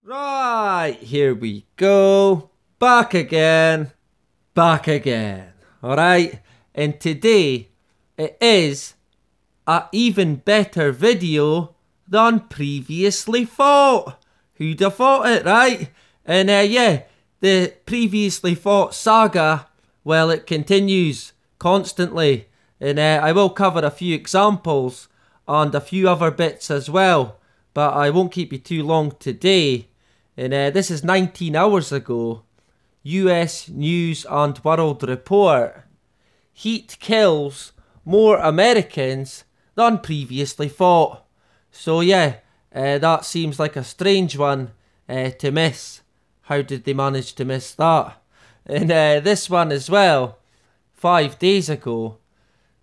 Right, here we go. Back again. Back again. Alright, and today it is a even better video than previously thought. Who'd have thought it, right? And yeah, the previously thought saga, well, it continues constantly. And I will cover a few examples and a few other bits as well. But I won't keep you too long today. And this is 19 hours ago. US News and World Report. Heat kills more Americans than previously thought. So yeah, that seems like a strange one to miss. How did they manage to miss that? And this one as well, 5 days ago.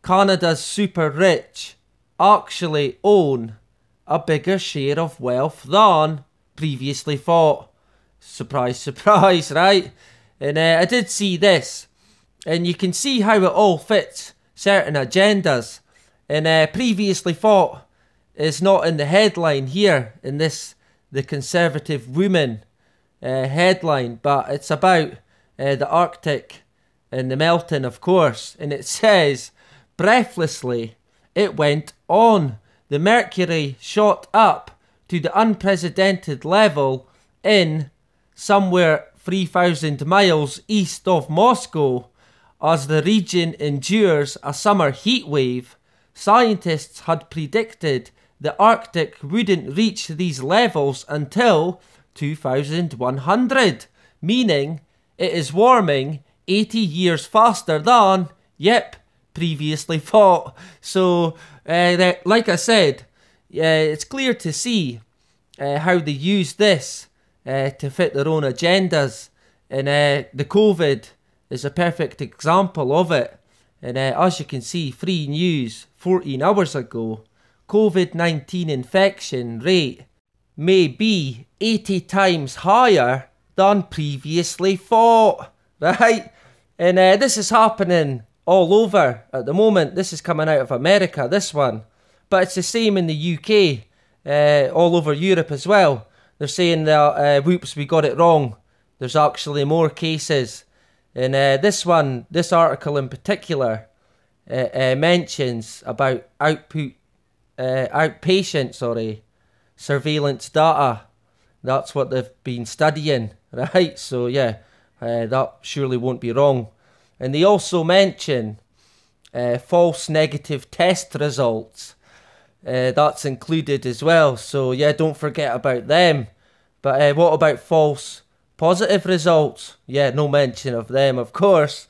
Canada's super rich actually own a bigger share of wealth than previously thought. Surprise, surprise, right? And I did see this, and you can see how it all fits certain agendas. And previously thought is not in the headline here, in this, the Conservative Woman headline, but it's about the Arctic and the melting, of course. And it says, breathlessly, it went on. The mercury shot up to the unprecedented level in somewhere 3,000 miles east of Moscow. As the region endures a summer heat wave, scientists had predicted the Arctic wouldn't reach these levels until 2100, meaning it is warming 80 years faster than, previously thought. So, like I said, it's clear to see how they use this to fit their own agendas. And the COVID is a perfect example of it. And as you can see, Free News 14 hours ago, COVID-19 infection rate may be 80 times higher than previously thought, right? And this is happening all over at the moment. This is coming out of America, this one. But it's the same in the UK, all over Europe as well. They're saying that, whoops, we got it wrong. There's actually more cases. And this article in particular, mentions about outpatient surveillance data. That's what they've been studying, right? So yeah, that surely won't be wrong. And they also mention false negative test results. That's included as well. So yeah, don't forget about them. But what about false positive results? Yeah, no mention of them, of course.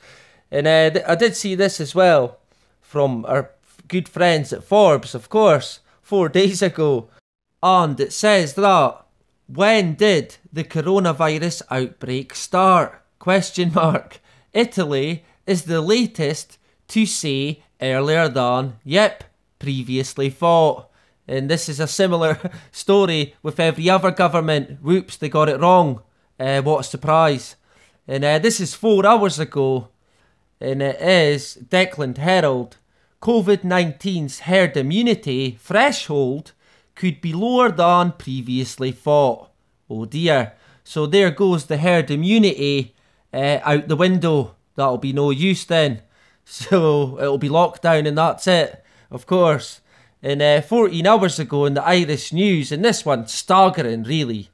And I did see this as well from our good friends at Forbes, of course, 4 days ago. And it says that, when did the coronavirus outbreak start? Question mark. Italy is the latest to say earlier than, previously thought. And this is a similar story with every other government. Whoops, they got it wrong. What a surprise. And this is 4 hours ago. And it is Declan Herald. COVID-19's herd immunity threshold could be lower than previously thought. Oh dear. So there goes the herd immunity out the window. That'll be no use then. So it'll be lockdown and that's it, of course. And 14 hours ago in the Irish News, and this one's staggering really.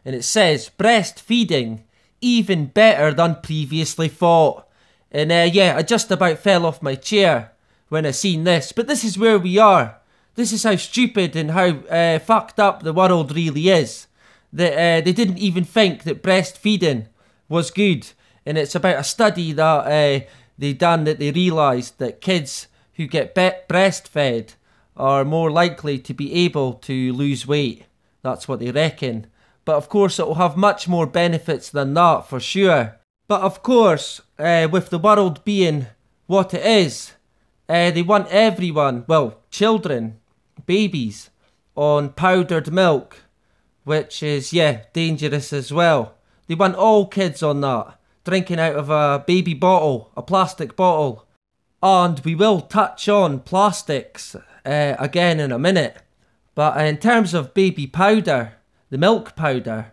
And it says, breastfeeding even better than previously thought. And yeah, I just about fell off my chair when I seen this. But this is where we are. This is how stupid and how fucked up the world really is. That they didn't even think that breastfeeding was good. And it's about a study that they done, that they realised that kids who get breastfed are more likely to be able to lose weight. That's what they reckon. But of course it will have much more benefits than that for sure. But of course, with the world being what it is, they want everyone, well, children, babies, on powdered milk, which is, dangerous as well. They want all kids on that, drinking out of a baby bottle, a plastic bottle. And we will touch on plastics again in a minute. But in terms of baby powder, the milk powder,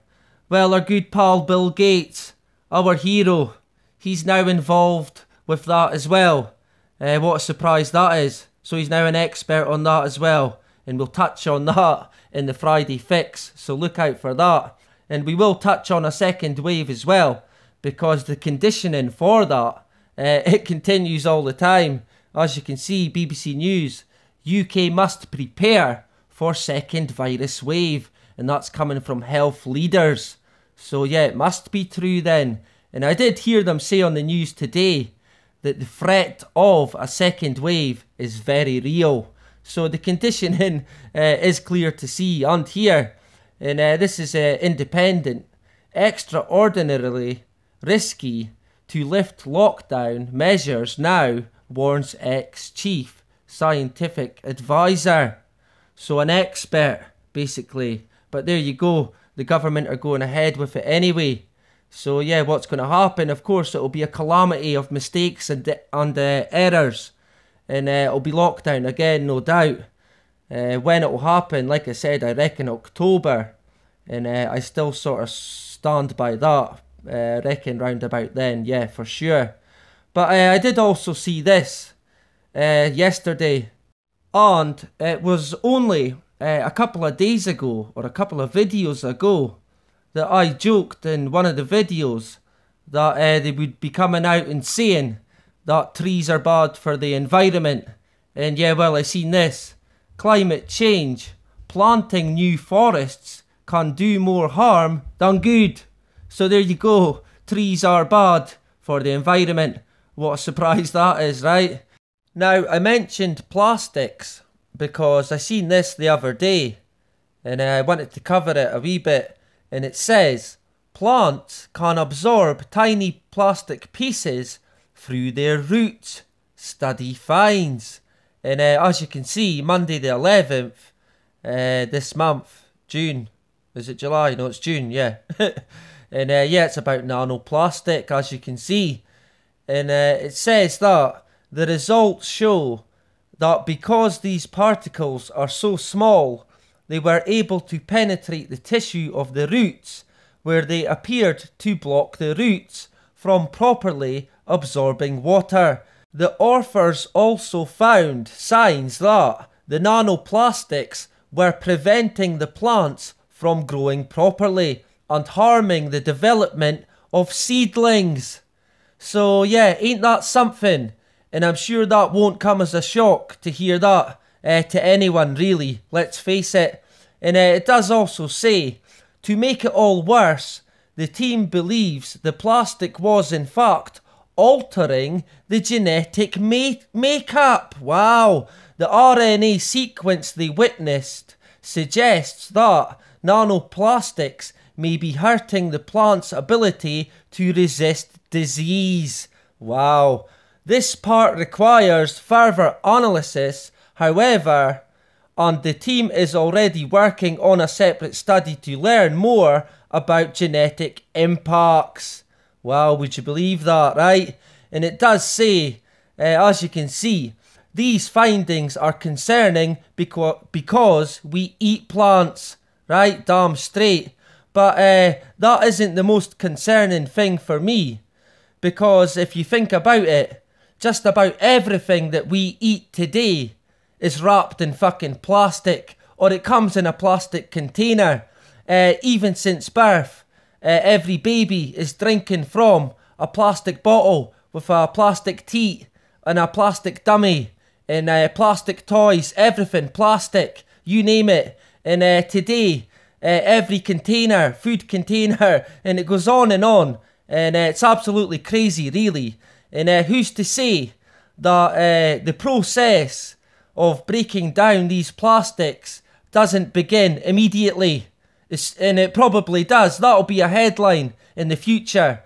Well, our good pal Bill Gates, our hero, he's now involved with that as well. What a surprise that is. So he's now an expert on that as well. And we'll touch on that in the Friday Fix. So look out for that. And we will touch on a second wave as well, because the conditioning for that, it continues all the time. As you can see, BBC News, UK must prepare for second virus wave. And that's coming from health leaders. So yeah, it must be true then. And I did hear them say on the news today that the threat of a second wave is very real. So the conditioning is clear to see and hear. And this is independent. Extraordinarily risky to lift lockdown measures now, warns ex-chief scientific advisor. So an expert, basically. But there you go. The government are going ahead with it anyway. So yeah, what's going to happen? Of course, it'll be a calamity of mistakes and errors. And it'll be lockdown again, no doubt. When it'll happen, like I said, I reckon October. And I still sort of stand by that. I reckon round about then, yeah, for sure. But I did also see this yesterday. And it was only a couple of days ago, or a couple of videos ago, that I joked in one of the videos that they would be coming out and saying that trees are bad for the environment. And yeah, well, I seen this. Climate change. Planting new forests can do more harm than good. So there you go. Trees are bad for the environment. What a surprise that is, right? Now, I mentioned plastics because I seen this the other day. And I wanted to cover it a wee bit. And it says, plants can absorb tiny plastic pieces through their roots. Study finds. And as you can see, Monday the 11th, this month, June. Is it July? No, it's June, yeah. And yeah, it's about nanoplastic, as you can see. And it says that the results show that because these particles are so small, they were able to penetrate the tissue of the roots, where they appeared to block the roots from properly absorbing water. The authors also found signs that the nanoplastics were preventing the plants from growing properly and harming the development of seedlings. So yeah, ain't that something? And I'm sure that won't come as a shock to hear that to anyone really, let's face it. And it does also say, to make it all worse, the team believes the plastic was in fact altering the genetic makeup. Wow! The RNA sequence they witnessed suggests that nanoplastics may be hurting the plant's ability to resist disease. Wow! This part requires further analysis, however, and the team is already working on a separate study to learn more about genetic impacts. Wow, would you believe that, right? And it does say, as you can see, these findings are concerning because we eat plants, right? Damn straight. But that isn't the most concerning thing for me, because if you think about it, just about everything that we eat today is wrapped in fucking plastic, or it comes in a plastic container. Even since birth, every baby is drinking from a plastic bottle with a plastic teat and a plastic dummy and plastic toys, everything plastic, you name it. And today, every container, food container, and it goes on, and it's absolutely crazy, really. And who's to say that the process of breaking down these plastics doesn't begin immediately? And it probably does. That'll be a headline in the future.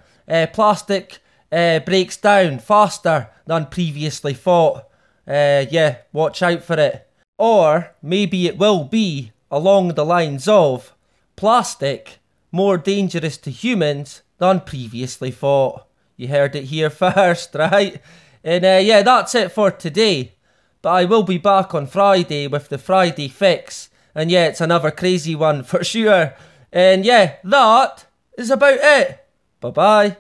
Plastic breaks down faster than previously thought. Yeah, watch out for it. Or maybe it will be along the lines of plastic more dangerous to humans than previously thought. You heard it here first, right? And yeah, that's it for today. But I will be back on Friday with the Friday Fix. And yeah, it's another crazy one for sure. And yeah, that is about it. Bye bye.